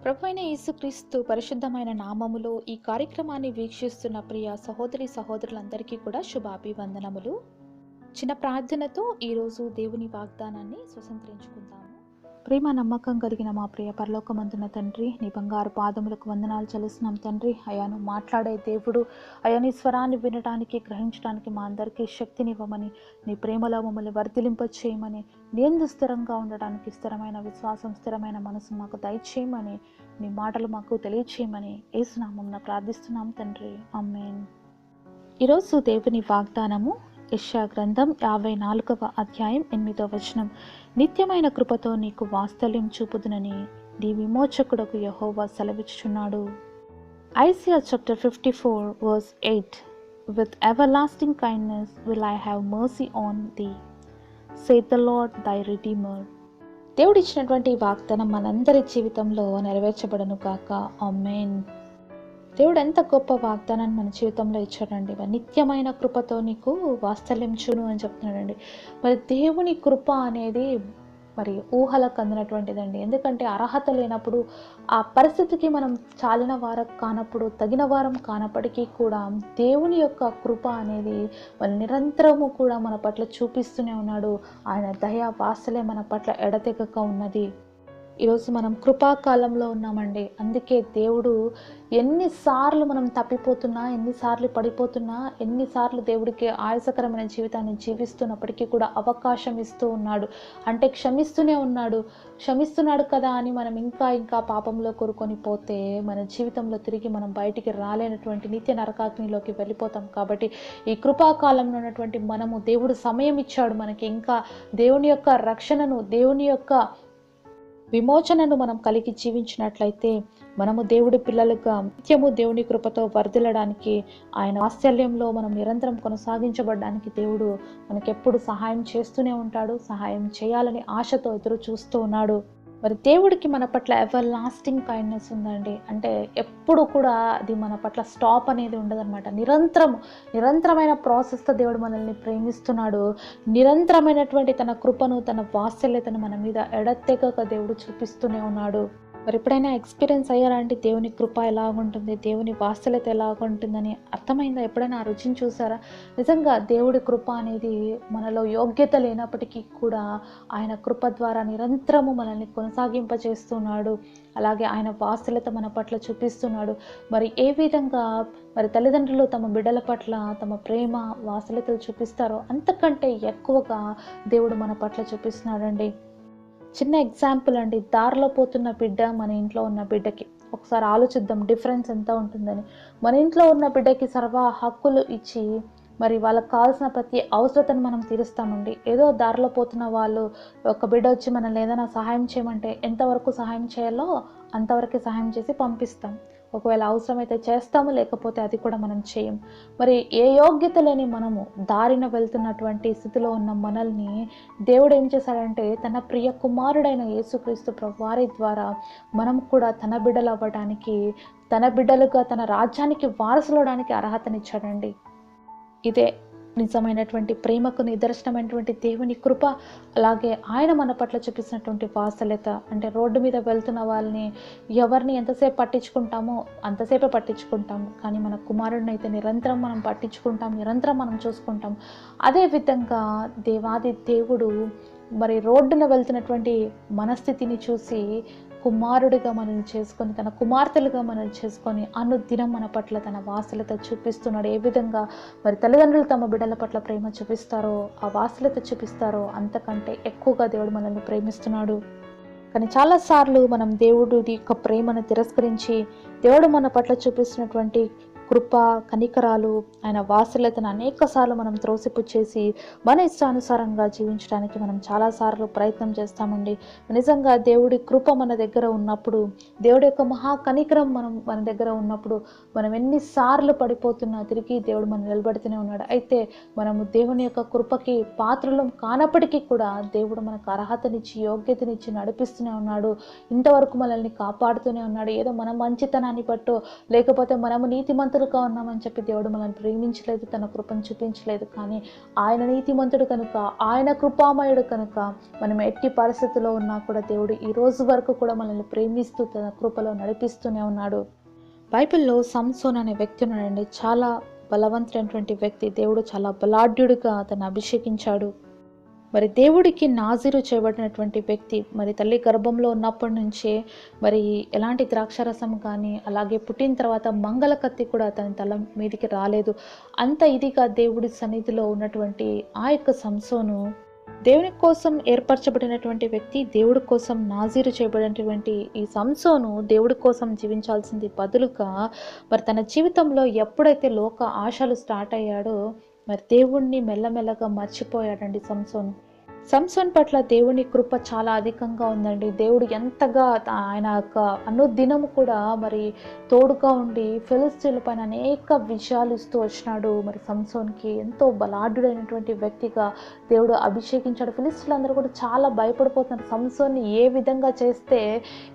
ప్రభువైన యేసుక్రీస్తు పరిశుద్ధమైన నామములో ఈ కార్యక్రమాన్ని వీక్షిస్తున్న ప్రియ సహోదరి సహోదరులందరికీ కూడా శుభాభివందనములు. చిన్న ప్రార్థనతో ఈరోజు దేవుని వాగ్దానాన్ని స్వతంత్రించుకుందాము. ప్రేమ నమ్మకం కలిగిన మా ప్రియ పరలోకమందున తండ్రి, నీ బంగారు పాదములకు వందనాలు చెల్లిస్తున్నాం తండ్రి. అయాను మాట్లాడే దేవుడు, అయాని స్వరాన్ని వినడానికి గ్రహించడానికి మా అందరికీ శక్తినివ్వమని, నీ ప్రేమలో మమ్మల్ని వర్ధిలింప చేయమని, నేందు స్థిరంగా ఉండడానికి స్థిరమైన విశ్వాసం, స్థిరమైన మనసు మాకు దయచేయమని, నీ మాటలు మాకు తెలియచేయమని యేసు నామమున ప్రార్థిస్తున్నాం తండ్రి. ఆమేన్. ఈరోజు దేవుని వాగ్దానము యెషయా గ్రంథం 54వ అధ్యాయం 8వ వచనం. నిత్యమైన కృపతో నీకు వాత్సల్యం చూపుదునని నీ విమోచకుడకు యెహోవా సెలవిచ్చుచున్నాడు. Isaiah chapter 54 verse 8. With everlasting kindness will I have mercy on thee, saith the Lord thy Redeemer. దేవుడు ఇచ్చినటువంటి వాగ్దానం మనందరి జీవితంలో నెరవేర్చబడను గాక. ఆమేన్. దేవుడు ఎంత గొప్ప వాగ్దానాన్ని మన జీవితంలో ఇచ్చాడండి. నిత్యమైన కృపతో నీకు వాత్సల్యం చూను అని చెప్తున్నాడండి. మరి దేవుని కృప అనేది మరి ఊహలకు అందినటువంటిదండి. ఎందుకంటే అర్హత లేనప్పుడు, ఆ పరిస్థితికి మనం చాలిన వారం కానప్పుడు, తగిన వారం కానప్పటికీ కూడా దేవుని యొక్క కృప అనేది మరి నిరంతరము కూడా మన పట్ల చూపిస్తూనే ఉన్నాడు. ఆయన దయ వాత్సల్యం మన పట్ల ఎడతెగక ఉన్నది. ఈరోజు మనం కృపాకాలంలో ఉన్నామండి. అందుకే దేవుడు ఎన్నిసార్లు మనం తప్పిపోతున్నా, ఎన్నిసార్లు పడిపోతున్నా, ఎన్నిసార్లు దేవుడికి ఆయాసకరమైన జీవితాన్ని జీవిస్తున్నప్పటికీ కూడా అవకాశం ఇస్తూ ఉన్నాడు. అంటే క్షమిస్తున్నాడు కదా అని మనం ఇంకా పాపంలో కూరుకొని పోతే మన జీవితంలో తిరిగి మనం బయటికి రాలేనటువంటి నిత్య నరకాగ్నిలోకి వెళ్ళిపోతాం. కాబట్టి ఈ కృపాకాలంలో ఉన్నటువంటి మనము, దేవుడు సమయం ఇచ్చాడు మనకి. ఇంకా దేవుని యొక్క రక్షణను, దేవుని యొక్క విమోచనను మనం కలిగి జీవించినట్లయితే మనము దేవుడి పిల్లలుగా నిత్యము దేవుని కృపతో వర్ధిల్లడానికి, ఆయన వాత్సల్యంలో మనం నిరంతరం కొనసాగించబడడానికి దేవుడు మనకెప్పుడు సహాయం చేస్తూనే ఉంటాడు. సహాయం చేయాలని ఆశతో ఎదురు చూస్తూ ఉన్నాడు. మరి దేవుడికి మన పట్ల ఎవర్ లాస్టింగ్ కైండ్నెస్ ఉందండి. అంటే ఎప్పుడు కూడా అది మన పట్ల స్టాప్ అనేది ఉండదన్నమాట. నిరంతరమైన ప్రాసెస్తో దేవుడు మనల్ని ప్రేమిస్తున్నాడు. నిరంతరమైనటువంటి తన కృపను, తన వాత్సల్యతను మన మీద ఎడతెగక దేవుడు చూపిస్తూనే ఉన్నాడు. మరి ఎప్పుడైనా ఎక్స్పీరియన్స్ అయ్యారంటే దేవుని కృప ఎలాగుంటుంది, దేవుని వాత్సల్యత ఎలాగుంటుందని అర్థమైందా? ఎప్పుడైనా ఆ రుచిని చూసారా? నిజంగా దేవుడి కృప అనేది మనలో యోగ్యత లేనప్పటికీ కూడా ఆయన కృప ద్వారా నిరంతరము మనల్ని కొనసాగింపచేస్తున్నాడు. అలాగే ఆయన వాత్సల్యత మన పట్ల చూపిస్తున్నాడు. మరి ఏ విధంగా మరి తల్లిదండ్రులు తమ బిడ్డల పట్ల తమ ప్రేమ వాత్సల్యతలు చూపిస్తారో అంతకంటే ఎక్కువగా దేవుడు మన పట్ల చూపిస్తున్నాడండి. చిన్న ఎగ్జాంపుల్ అండి. దారిలో పోతున్న బిడ్డ, మన ఇంట్లో ఉన్న బిడ్డకి ఒకసారి ఆలోచిద్దాం డిఫరెన్స్ ఎంత ఉంటుందని. మన ఇంట్లో ఉన్న బిడ్డకి సర్వ హక్కులు ఇచ్చి మరి వాళ్ళకి కావాల్సిన ప్రతి అవసరతను మనం తీరుస్తామండి. ఏదో దారిలో పోతున్న వాళ్ళు, ఒక బిడ్డ వచ్చి మనల్ని ఏదైనా సహాయం చేయమంటే ఎంతవరకు సహాయం చేయాలో అంతవరకే సహాయం చేసి పంపిస్తాం. ఒకవేళ అవసరమైతే చేస్తాము, లేకపోతే అది కూడా మనం చేయం. మరి ఏ యోగ్యత లేని మనము దారిన వెళ్తున్నటువంటి స్థితిలో ఉన్న మనల్ని దేవుడు ఏం చేశాడంటే తన ప్రియ కుమారుడైన యేసుక్రీస్తు ప్రభువారి ద్వారా మనం కూడా తన బిడ్డలు అవ్వడానికి, తన బిడ్డలుగా తన రాజ్యానికి వారసులవడానికి అర్హతనిచ్చాడండి. ఇదే నిజమైనటువంటి ప్రేమకు నిదర్శనమైనటువంటి దేవుని కృప. అలాగే ఆయన మన పట్ల చూపిస్తున్నటువంటి వాత్సల్యత. అంటే రోడ్డు మీద వెళ్తున్న వాళ్ళని, ఎవరిని ఎంతసేపు పట్టించుకుంటామో అంతసేపే పట్టించుకుంటాము. కానీ మన కుమారుడిని అయితే నిరంతరం మనం పట్టించుకుంటాం, నిరంతరం మనం చూసుకుంటాం. అదేవిధంగా దేవాది దేవుడు మరి రోడ్డున వెళ్తున్నటువంటి మనస్థితిని చూసి కుమారుడిగా మనల్ని చేసుకొని, తన కుమార్తెలుగా మనల్ని చేసుకొని అనుదినం మన పట్ల తన వాత్సల్యత చూపిస్తున్నాడు. ఏ విధంగా మరి తల్లిదండ్రులు తమ బిడ్డల పట్ల ప్రేమ చూపిస్తారో, ఆ వాత్సల్యత చూపిస్తారో అంతకంటే ఎక్కువగా దేవుడు మనల్ని ప్రేమిస్తున్నాడు. కానీ చాలాసార్లు మనం దేవుడి యొక్క ప్రేమను తిరస్కరించి, దేవుడు మన పట్ల చూపిస్తున్నటువంటి కృప, కనికరాలు, ఆయన వాత్సల్యతను అనేకసార్లు మనం త్రోసిపుచ్చేసి మన ఇష్టానుసారంగా జీవించడానికి మనం చాలాసార్లు ప్రయత్నం చేస్తామండి. నిజంగా దేవుడి కృప మన దగ్గర ఉన్నప్పుడు, దేవుడి యొక్క మహా కనికరం మన దగ్గర ఉన్నప్పుడు మనం ఎన్నిసార్లు పడిపోతున్నా తిరిగి దేవుడు మనం నిలబెడుతూనే ఉన్నాడు. అయితే మనము దేవుని యొక్క కృపకి పాత్రలం కానప్పటికీ కూడా దేవుడు మనకు అర్హతనిచ్చి, యోగ్యతనిచ్చి నడిపిస్తూనే ఉన్నాడు. ఇంతవరకు మనల్ని కాపాడుతూనే ఉన్నాడు. ఏదో మన మంచితనాన్ని బట్టో, లేకపోతే మనము నీతిమంతులు నీతిమంతులుగా ఉన్నామని చెప్పి దేవుడు మనల్ని ప్రేమించలేదు, తన కృపను చూపించలేదు. కానీ ఆయన నీతిమంతుడు కనుక, ఆయన కృపామయుడు కనుక మనం ఎట్టి పరిస్థితుల్లో ఉన్నా కూడా దేవుడు ఈ రోజు వరకు కూడా మనల్ని ప్రేమిస్తూ తన కృపలో నడిపిస్తూనే ఉన్నాడు. బైబిల్లో సంసోన్ అనే వ్యక్తి ఉన్నాడండి. చాలా బలవంతుడైనటువంటి వ్యక్తి. దేవుడు చాలా బలాఢ్యుడిగా అతన్ని అభిషేకించాడు. మరి దేవుడికి నాజీరు చేయబడినటువంటి వ్యక్తి. మరి తల్లి గర్భంలో ఉన్నప్పటి నుంచే మరి ఎలాంటి ద్రాక్షారసం కానీ, అలాగే పుట్టిన తర్వాత మంగళ కత్తి కూడా అతని తల మీదికి రాలేదు. అంత ఇదిగా దేవుడి సన్నిధిలో ఉన్నటువంటి ఆ యొక్క సంసోను దేవుని కోసం ఏర్పరచబడినటువంటి వ్యక్తి, దేవుడి కోసం నాజీరు చేయబడినటువంటి ఈ సంసోను దేవుడి కోసం జీవించాల్సింది బదులుగా మరి తన జీవితంలో ఎప్పుడైతే లోక ఆశలు స్టార్ట్ అయ్యాడో మరి దేవుణ్ణి మెల్లమెల్లగా మర్చిపోయాడండి సంసోను. సంసోన్ పట్ల దేవుని కృప చాలా అధికంగా ఉందండి. దేవుడు ఎంతగా ఆయన యొక్క అనుదినము కూడా మరి తోడుగా ఉండి ఫిలిష్తీయుల పైన అనేక విజయాలు ఇస్తూ వచ్చినాడు. మరి సంసోన్కి ఎంతో బలాఢ్యుడైనటువంటి వ్యక్తిగా దేవుడు అభిషేకించాడు. ఫిలిష్తీయులందరూ కూడా చాలా భయపడిపోతున్నారు. సంసోన్ని ఏ విధంగా చేస్తే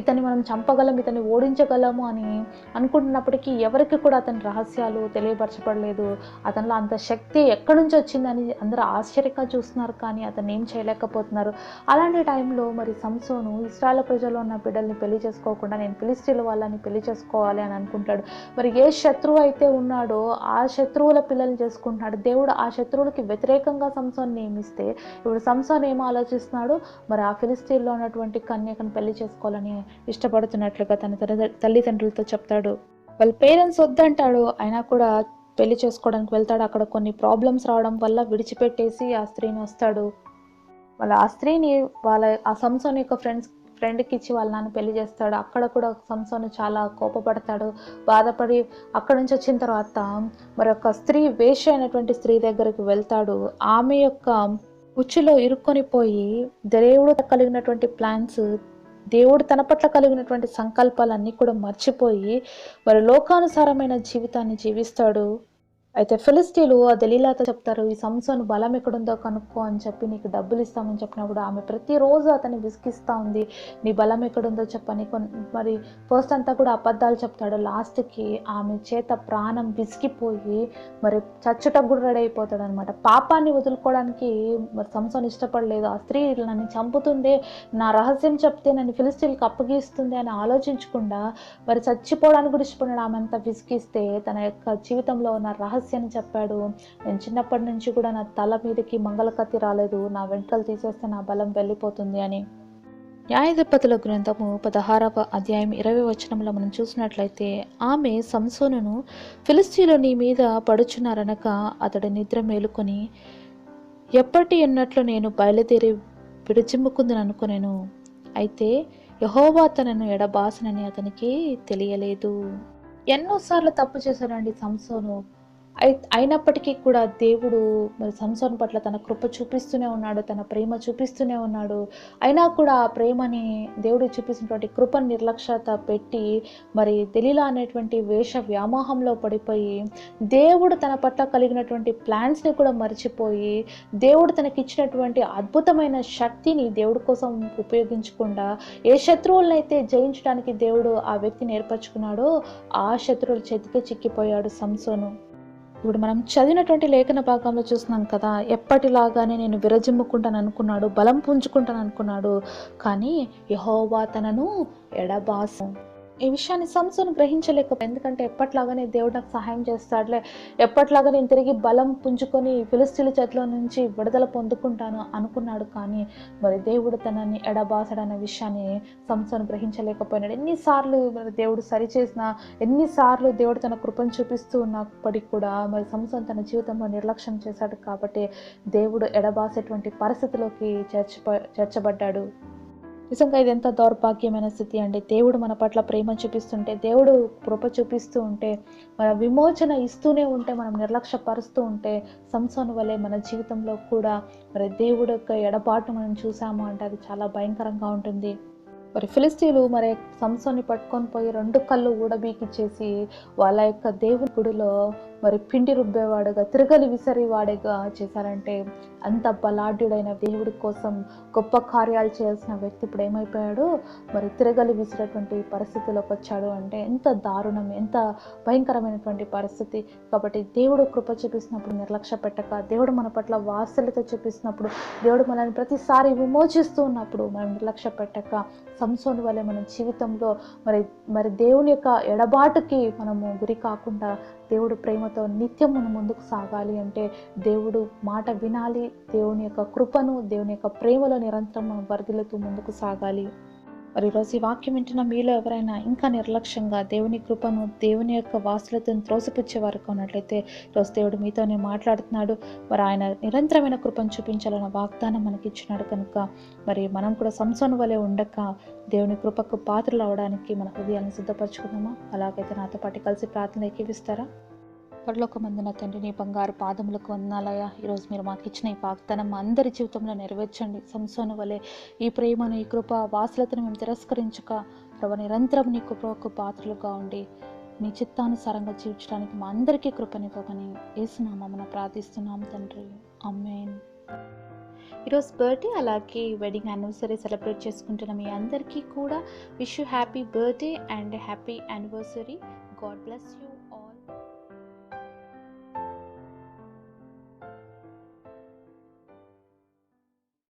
ఇతన్ని మనం చంపగలం, ఇతన్ని ఓడించగలము అని అనుకుంటున్నప్పటికీ ఎవరికి కూడా అతని రహస్యాలు తెలియపరచబడలేదు. అతనిలో అంత శక్తి ఎక్కడి నుంచి వచ్చిందని అందరూ ఆశ్చర్యంగా చూస్తున్నారు, కానీ అతన్ని ఏం చేయలేకపోతున్నారు. అలాంటి టైంలో మరి సంసోను ఇశ్రాయేలు ప్రజల్లో ఉన్న బిడ్డల్ని పెళ్లి చేసుకోకుండా నేను ఫిలిష్తీయుల వాళ్ళని పెళ్లి చేసుకోవాలి అని అనుకుంటాడు. మరి ఏ శత్రువు అయితే ఉన్నాడో ఆ శత్రువుల పిల్లల్ని చేసుకుంటున్నాడు. దేవుడు ఆ శత్రువులకి వ్యతిరేకంగా సంసోన్ నియమిస్తే ఇప్పుడు సంసోన్ ఏం ఆలోచిస్తున్నాడు, మరి ఆ ఫిలిష్తీయుల్లో ఉన్నటువంటి కన్యకను పెళ్లి చేసుకోవాలని ఇష్టపడుతున్నట్లుగా తన తల్లిదండ్రులతో చెప్తాడు. వాళ్ళ పేరెంట్స్ వద్దంటాడు, అయినా కూడా పెళ్లి చేసుకోవడానికి వెళ్తాడు. అక్కడ కొన్ని ప్రాబ్లమ్స్ రావడం వల్ల విడిచిపెట్టేసి ఆ స్త్రీని వస్తాడు. వాళ్ళ ఆ స్త్రీని ఆ సంసోన్ యొక్క ఫ్రెండ్కి ఇచ్చి వాళ్ళ నాన్న పెళ్లి చేస్తాడు. అక్కడ కూడా సంసోను చాలా కోపపడతాడు, బాధపడి అక్కడ నుంచి వచ్చిన తర్వాత మరి ఒక స్త్రీ వేశ్య అయినటువంటి స్త్రీ దగ్గరికి వెళ్తాడు. ఆమె యొక్క ఉచ్చులో ఇరుక్కొని పోయి దేవుడు కలిగినటువంటి ప్లాన్స్, దేవుడు తన పట్ల కలిగినటువంటి సంకల్పాలన్నీ కూడా మర్చిపోయి మరి లోకానుసారమైన జీవితాన్ని జీవిస్తాడు. అయితే ఫిలిష్తీయులు ఆ దెలీలాతో చెప్తారు, ఈ సంసోను బలం ఎక్కడుందో కనుక్కో అని చెప్పి నీకు డబ్బులు ఇస్తామని చెప్పినప్పుడు ఆమె ప్రతిరోజు అతన్ని విసిగిస్తూ ఉంది, నీ బలం ఎక్కడుందో చెప్పని. మరి ఫస్ట్ అంతా కూడా అబద్ధాలు చెప్తాడు. లాస్ట్కి ఆమె చేత ప్రాణం విసిగిపోయి మరి చచ్చుటకు కూడా రెడీ అయిపోతాడు అనమాట. పాపాన్ని వదులుకోవడానికి మరి సంసోను ఇష్టపడలేదు. ఆ స్త్రీ నన్ను చంపుతుందే, నా రహస్యం చెప్తే నన్ను ఫిలిష్తీయులకు అప్పగిస్తుంది అని ఆలోచించకుండా మరి చచ్చిపోవడానికి కూడా ఇష్టపడినాడు. ఆమె అంతా విసిగిస్తే తన యొక్క జీవితంలో ఉన్న రహస్యాన్ని చెప్పాడు. నేను చిన్నప్పటి నుంచి కూడా నా తల మీదకి మంగళకత్తి రాలేదు, నా వెంట్రుకలు తీసేస్తే నా బలం వెళ్ళిపోతుంది అని. న్యాయాధిపతుల గ్రంథము 16వ అధ్యాయం 20వ వచనంలో మనం చూసినట్లయితే, ఆమె సంసోనును ఫిలిష్తీయులు నీ మీద పడుచున్నారనక అతడు నిద్ర మేలుకొని ఎప్పటి ఎన్నట్లు నేను బయలుదేరి విడిచిమ్ముకుందని అనుకునేను, అయితే యెహోవా తనను ఎడబాసనని అతనికి తెలియలేదు. ఎన్నోసార్లు తప్పు చేశాడండి సంసోను. అయినప్పటికీ కూడా దేవుడు మరి సంసోను పట్ల తన కృప చూపిస్తూనే ఉన్నాడు, తన ప్రేమ చూపిస్తూనే ఉన్నాడు. అయినా కూడా ఆ ప్రేమని దేవుడు చూపించినటువంటి కృపను నిర్లక్ష్యత పెట్టి మరి దెలీలా అనేటువంటి వేష వ్యామోహంలో పడిపోయి దేవుడు తన పట్ల కలిగినటువంటి ప్లాన్స్ని కూడా మర్చిపోయి దేవుడు తనకిచ్చినటువంటి అద్భుతమైన శక్తిని దేవుడి కోసం ఉపయోగించకుండా ఏ శత్రువులనైతే జయించడానికి దేవుడు ఆ వ్యక్తిని ఏర్పరచుకున్నాడో ఆ శత్రువుల చేతికి చిక్కిపోయాడు సంసోను. ఇప్పుడు మనం చదివినటువంటి లేఖన భాగంలో చూస్తున్నాం కదా, ఎప్పటిలాగానే నేను విరజిమ్ముకుంటాను అనుకున్నాడు, బలం పుంజుకుంటాను అనుకున్నాడు, కానీ యెహోవా తనను ఎడబాసు. ఈ విషయాన్ని సంసోను గ్రహించలేకపోయాడు. ఎందుకంటే ఎప్పట్లాగానే దేవుడు నాకు సహాయం చేస్తాడులే, ఎప్పట్లాగా నేను తిరిగి బలం పుంజుకొని ఫిలిష్తీయుల చేతిలో నుంచి విడుదల పొందుకుంటాను అనుకున్నాడు. కానీ మరి దేవుడు తనని ఎడబాసాడన్న విషయాన్ని సంసోను గ్రహించలేకపోయినాడు. ఎన్నిసార్లు మరి దేవుడు సరిచేసినా, ఎన్నిసార్లు దేవుడు తన కృపను చూపిస్తూ ఉన్నప్పటికీ కూడా మరి సంసోను తన జీవితంలో నిర్లక్ష్యం చేశాడు. కాబట్టి దేవుడు ఎడబాసేటువంటి పరిస్థితిలోకి చేర్చబడ్డాడు. నిజంగా ఇది ఎంత దౌర్భాగ్యమైన స్థితి అండి. దేవుడు మన పట్ల ప్రేమ చూపిస్తుంటే, దేవుడు కృప చూపిస్తూ ఉంటే, మన విమోచన ఇస్తూనే ఉంటే మనం నిర్లక్ష్యపరుస్తూ ఉంటే సంసోను వలె మన జీవితంలో కూడా మరి దేవుడు యొక్క ఎడబాటు మనం చూసాము అంటే అది చాలా భయంకరంగా ఉంటుంది. మరి ఫిలిష్తీయులు మరి సంసోన్ని పట్టుకొని పోయి 2 కళ్ళు ఊడబీకిచ్చేసి వాళ్ళ యొక్క దేవుని గుడిలో మరి పిండి రుబ్బేవాడుగా, తిరగలి విసిరేవాడిగా చేశారంటే అంత బలాఢ్యుడైన దేవుడి కోసం గొప్ప కార్యాలు చేయాల్సిన వ్యక్తి ఇప్పుడు ఏమైపోయాడు, మరి తిరగలి విసిరేటువంటి పరిస్థితిలోకి వచ్చాడు అంటే ఎంత దారుణం, ఎంత భయంకరమైనటువంటి పరిస్థితి. కాబట్టి దేవుడు కృప చూపిస్తున్నప్పుడు నిర్లక్ష్య పెట్టక, దేవుడు మన పట్ల వాత్సల్యత చూపిస్తున్నప్పుడు, దేవుడు మనల్ని ప్రతిసారి విమోచిస్తూ ఉన్నప్పుడు మనం నిర్లక్ష్య పెట్టక, సంసోను వలె మన జీవితంలో మరి దేవుని యొక్క ఎడబాటుకి మనము గురి కాకుండా దేవుడు ప్రేమతో నిత్యం మనం ముందుకు సాగాలి అంటే దేవుడు మాట వినాలి. దేవుని యొక్క కృపను, దేవుని యొక్క ప్రేమలో నిరంతరం మనం వర్ధిల్లుతూ ముందుకు సాగాలి. మరి ఈరోజు ఈ వాక్యం వింటున్న మీలో ఎవరైనా ఇంకా నిర్లక్ష్యంగా దేవుని కృపను, దేవుని యొక్క వాసులతను త్రోసిపుచ్చే వారు ఉన్నట్లయితే ఈరోజు దేవుడు మీతోనే మాట్లాడుతున్నాడు. మరి ఆయన నిరంతరమైన కృపను చూపించాలన్న వాగ్దానం మనకి ఇచ్చినాడు కనుక మరి మనం కూడా సంసోను వలె ఉండక దేవుని కృపకు పాత్రలు అవడానికి మన హృదయాన్ని సిద్ధపరచుకుందామా? అలాగైతే నాతో పాటు కలిసి ప్రార్థన ఏకీవిస్తారా? పరలోకమందున తండ్రి, నీ బంగారు పాదములకు వందనాలయ్యా. ఈరోజు మీరు మాకు ఇచ్చిన ఈ వాగ్దానం మా అందరి జీవితంలో నెరవేర్చండి. సంసోను వలె ఈ ప్రేమను, ఈ కృప వాసులతను మేము తిరస్కరించక ప్రభు నిరంతరం నీ కృపకు పాత్రలుగా ఉండి నీ చిత్తానుసారంగా జీవించడానికి మా అందరికీ కృపనివ్వమని యేసునామమున ప్రార్థిస్తున్నాం తండ్రి. ఆమేన్. ఈరోజు బర్త్డే అలాగే వెడ్డింగ్ యానివర్సరీ సెలబ్రేట్ చేసుకుంటున్న మీ అందరికీ కూడా wish you happy birthday and happy anniversary. God bless you all.